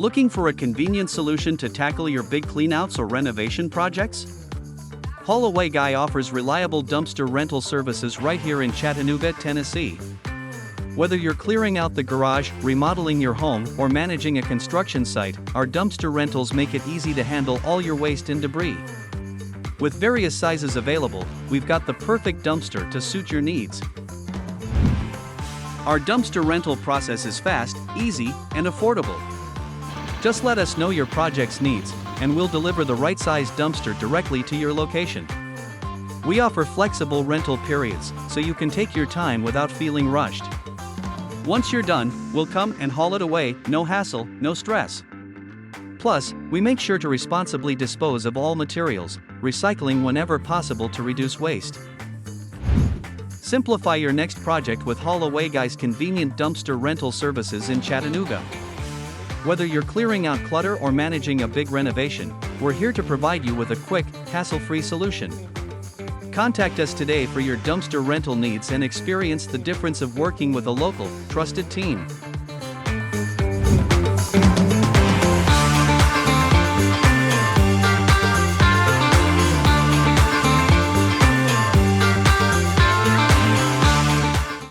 Looking for a convenient solution to tackle your big cleanouts or renovation projects? Haul Away Guy offers reliable dumpster rental services right here in Chattanooga, Tennessee. Whether you're clearing out the garage, remodeling your home, or managing a construction site, our dumpster rentals make it easy to handle all your waste and debris. With various sizes available, we've got the perfect dumpster to suit your needs. Our dumpster rental process is fast, easy, and affordable. Just let us know your project's needs, and we'll deliver the right size dumpster directly to your location. We offer flexible rental periods, so you can take your time without feeling rushed. Once you're done, we'll come and haul it away, no hassle, no stress. Plus, we make sure to responsibly dispose of all materials, recycling whenever possible to reduce waste. Simplify your next project with Haul Away Guy's convenient dumpster rental services in Chattanooga. Whether you're clearing out clutter or managing a big renovation, we're here to provide you with a quick, hassle-free solution. Contact us today for your dumpster rental needs and experience the difference of working with a local, trusted team.